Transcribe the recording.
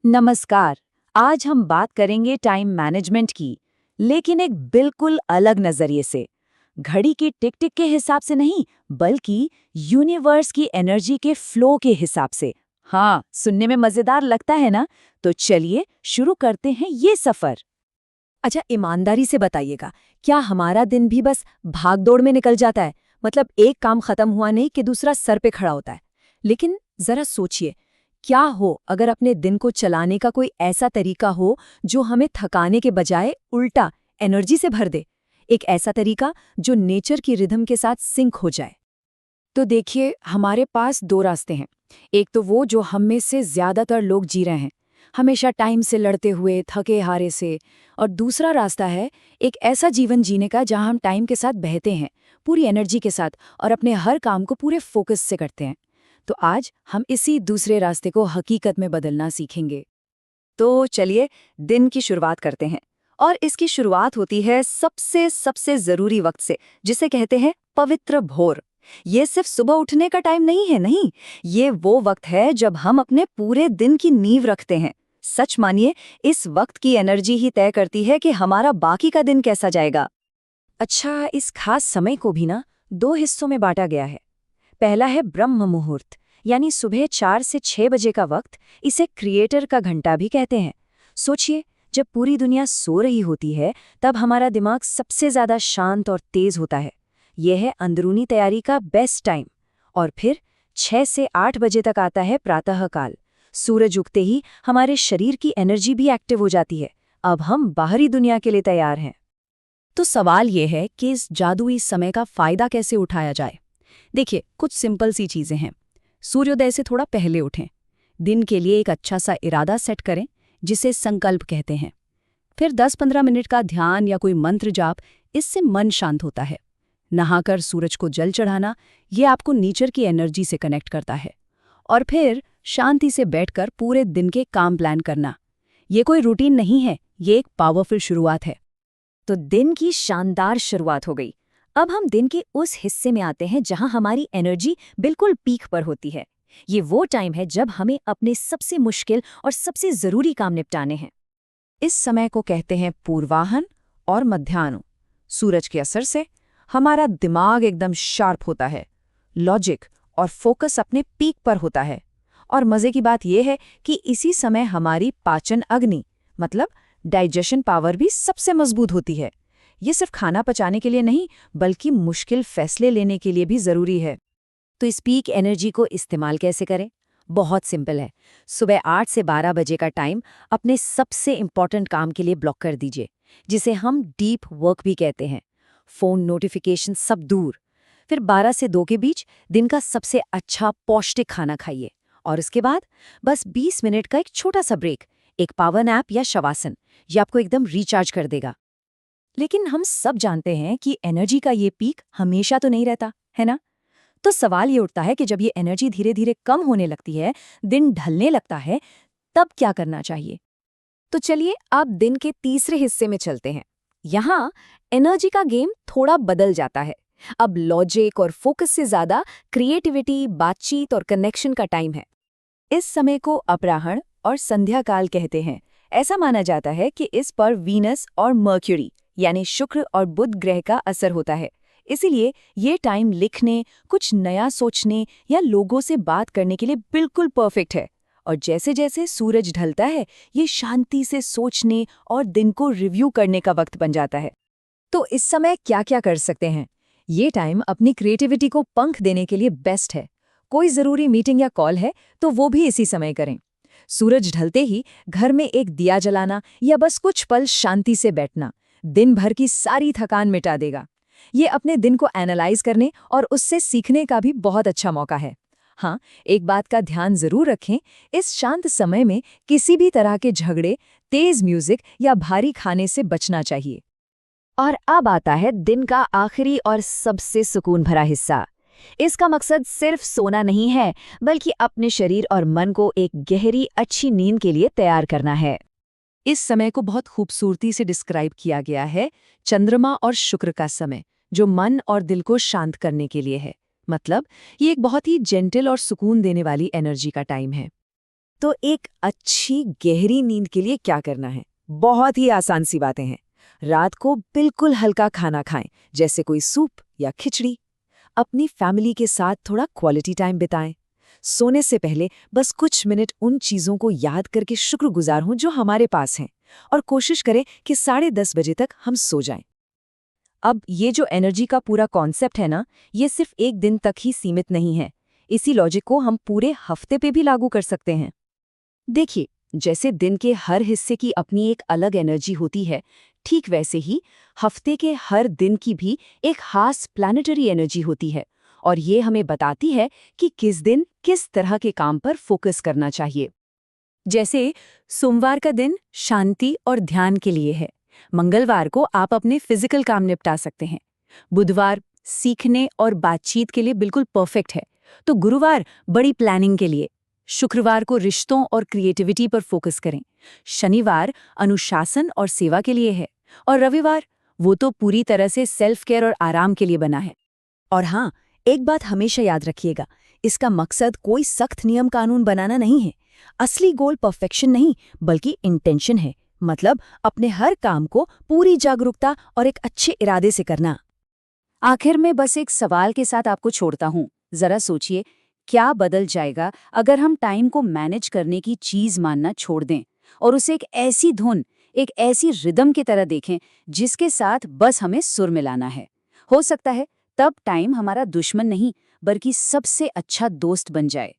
नमस्कार। आज हम बात करेंगे टाइम मैनेजमेंट की, लेकिन एक बिल्कुल अलग नजरिए से। घड़ी की टिक टिक के हिसाब से नहीं, बल्कि यूनिवर्स की एनर्जी के फ्लो के हिसाब से। हाँ, सुनने में मजेदार लगता है ना? तो चलिए शुरू करते हैं ये सफर। अच्छा, ईमानदारी से बताइएगा, क्या हमारा दिन भी बस भाग-दौड़ में निकल जाता है? मतलब एक काम खत्म हुआ नहीं कि दूसरा सर पे खड़ा होता है। लेकिन जरा सोचिए, क्या हो अगर अपने दिन को चलाने का कोई ऐसा तरीका हो जो हमें थकाने के बजाय उल्टा एनर्जी से भर दे? एक ऐसा तरीका जो नेचर की रिदम के साथ सिंक हो जाए। तो देखिए, हमारे पास दो रास्ते हैं। एक तो वो जो हम में से ज्यादातर लोग जी रहे हैं, हमेशा टाइम से लड़ते हुए, थके हारे से। और दूसरा रास्ता है एक ऐसा जीवन जीने का जहां हम टाइम के साथ बहते हैं, पूरी एनर्जी के साथ, और अपने हर काम को पूरे फोकस से करते हैं। तो आज हम इसी दूसरे रास्ते को हकीकत में बदलना सीखेंगे। तो चलिए दिन की शुरुआत करते हैं। और इसकी शुरुआत होती है सबसे सबसे जरूरी वक्त से, जिसे कहते हैं पवित्र भोर। ये सिर्फ सुबह उठने का टाइम नहीं है, नहीं। ये वो वक्त है जब हम अपने पूरे दिन की नींव रखते हैं। सच मानिए, इस वक्त की एनर्जी ही तय करती है कि हमारा बाकी का दिन कैसा जाएगा। अच्छा, इस खास समय को भी ना दो हिस्सों में बांटा गया है। पहला है ब्रह्म मुहूर्त, यानी सुबह 4 से 6 बजे का वक्त। इसे क्रिएटर का घंटा भी कहते हैं। सोचिए, जब पूरी दुनिया सो रही होती है, तब हमारा दिमाग सबसे ज्यादा शांत और तेज होता है। यह है अंदरूनी तैयारी का बेस्ट टाइम। और फिर 6 से 8 बजे तक आता है प्रातःकाल। सूरज उगते ही हमारे शरीर की एनर्जी भी एक्टिव हो जाती है। अब हम बाहरी दुनिया के लिए तैयार हैं। तो सवाल ये है कि इस जादुई समय का फायदा कैसे उठाया जाए। देखिए, कुछ सिंपल सी चीजें हैं। सूर्योदय से थोड़ा पहले उठें। दिन के लिए एक अच्छा सा इरादा सेट करें, जिसे संकल्प कहते हैं। फिर 10-15 मिनट का ध्यान या कोई मंत्र जाप, इससे मन शांत होता है। नहाकर सूरज को जल चढ़ाना, ये आपको नेचर की एनर्जी से कनेक्ट करता है। और फिर शांति से बैठकर पूरे दिन के काम प्लान करना। ये कोई रूटीन नहीं है, ये एक पावरफुल शुरुआत है। तो दिन की शानदार शुरुआत हो गई। अब हम दिन के उस हिस्से में आते हैं जहां हमारी एनर्जी बिल्कुल पीक पर होती है। ये वो टाइम है जब हमें अपने सबसे मुश्किल और सबसे जरूरी काम निपटाने हैं। इस समय को कहते हैं पूर्वाहन और मध्याह्न। सूरज के असर से हमारा दिमाग एकदम शार्प होता है, लॉजिक और फोकस अपने पीक पर होता है। और मजे की बात यह है कि इसी समय हमारी पाचन अग्नि, मतलब डाइजेशन पावर भी सबसे मजबूत होती है। ये सिर्फ खाना पचाने के लिए नहीं, बल्कि मुश्किल फैसले लेने के लिए भी जरूरी है। तो इस पीक एनर्जी को इस्तेमाल कैसे करें? बहुत सिंपल है। सुबह 8 से 12 बजे का टाइम अपने सबसे इम्पॉर्टेंट काम के लिए ब्लॉक कर दीजिए, जिसे हम डीप वर्क भी कहते हैं। फोन नोटिफिकेशन सब दूर। फिर 12 से 2 के बीच दिन का सबसे अच्छा पौष्टिक खाना खाइए। और इसके बाद बस 20 मिनट का एक छोटा सा ब्रेक, एक पावर नैप या शवासन, ये आपको एकदम रिचार्ज कर देगा। लेकिन हम सब जानते हैं कि एनर्जी का ये पीक हमेशा तो नहीं रहता, है ना? तो सवाल ये उठता है कि जब ये एनर्जी धीरे धीरे कम होने लगती है, दिन ढलने लगता है, तब क्या करना चाहिए? तो चलिए आप दिन के तीसरे हिस्से में चलते हैं। यहाँ एनर्जी का गेम थोड़ा बदल जाता है। अब लॉजिक और फोकस से ज्यादा क्रिएटिविटी, बातचीत और कनेक्शन का टाइम है। इस समय को अपराह्न और संध्या काल कहते हैं। ऐसा माना जाता है कि इस पर वीनस और मर्क्यूरी, यानी शुक्र और बुध ग्रह का असर होता है। इसीलिए ये टाइम लिखने, कुछ नया सोचने या लोगों से बात करने के लिए बिल्कुल परफेक्ट है। और जैसे जैसे सूरज ढलता है, ये शांति से सोचने और दिन को रिव्यू करने का वक्त बन जाता है। तो इस समय क्या क्या कर सकते हैं? ये टाइम अपनी क्रिएटिविटी को पंख देने के लिए बेस्ट है। कोई ज़रूरी मीटिंग या कॉल है तो वो भी इसी समय करें। सूरज ढलते ही घर में एक दिया जलाना या बस कुछ पल शांति से बैठना दिन भर की सारी थकान मिटा देगा। ये अपने दिन को एनालाइज करने और उससे सीखने का भी बहुत अच्छा मौका है। हाँ, एक बात का ध्यान जरूर रखें, इस शांत समय में किसी भी तरह के झगड़े, तेज म्यूजिक या भारी खाने से बचना चाहिए। और अब आता है दिन का आखिरी और सबसे सुकून भरा हिस्सा। इसका मकसद सिर्फ सोना नहीं है, बल्कि अपने शरीर और मन को एक गहरी अच्छी नींद के लिए तैयार करना है। इस समय को बहुत खूबसूरती से डिस्क्राइब किया गया है, चंद्रमा और शुक्र का समय, जो मन और दिल को शांत करने के लिए है। मतलब ये एक बहुत ही जेंटल और सुकून देने वाली एनर्जी का टाइम है। तो एक अच्छी गहरी नींद के लिए क्या करना है? बहुत ही आसान सी बातें हैं। रात को बिल्कुल हल्का खाना खाएं, जैसे कोई सूप या खिचड़ी। अपनी फैमिली के साथ थोड़ा क्वालिटी टाइम बिताएं। सोने से पहले बस कुछ मिनट उन चीज़ों को याद करके शुक्रगुजार हों जो हमारे पास हैं, और कोशिश करें कि 10:30 बजे तक हम सो जाएं। अब ये जो एनर्जी का पूरा कॉन्सेप्ट है ना, ये सिर्फ एक दिन तक ही सीमित नहीं है। इसी लॉजिक को हम पूरे हफ्ते पे भी लागू कर सकते हैं। देखिए, जैसे दिन के हर हिस्से की अपनी एक अलग एनर्जी होती है, ठीक वैसे ही हफ्ते के हर दिन की भी एक खास प्लैनेटरी एनर्जी होती है, और ये हमें बताती है कि किस दिन किस तरह के काम पर फोकस करना चाहिए। जैसे सोमवार का दिन शांति और ध्यान के लिए है, मंगलवार को आप अपने फिजिकल काम निपटा सकते हैं, बुधवार सीखने और बातचीत के लिए बिल्कुल परफेक्ट है, तो गुरुवार बड़ी प्लानिंग के लिए, शुक्रवार को रिश्तों और क्रिएटिविटी पर फोकस करें, शनिवार अनुशासन और सेवा के लिए है, और रविवार वो तो पूरी तरह से सेल्फ केयर और आराम के लिए बना है। और हाँ, एक बात हमेशा याद रखिएगा, इसका मकसद कोई सख्त नियम कानून बनाना नहीं है। असली गोल परफेक्शन नहीं, बल्कि इंटेंशन है, मतलब अपने हर काम को पूरी जागरूकता और एक अच्छे इरादे से करना। आखिर में बस एक सवाल के साथ आपको छोड़ता हूँ, जरा सोचिए, क्या बदल जाएगा अगर हम टाइम को मैनेज करने की चीज मानना छोड़ दें और उसे एक ऐसी धुन, एक ऐसी रिदम की तरह देखें जिसके साथ बस हमें सुर मिलाना है। हो सकता है तब टाइम हमारा दुश्मन नहीं, बल्कि सबसे अच्छा दोस्त बन जाए।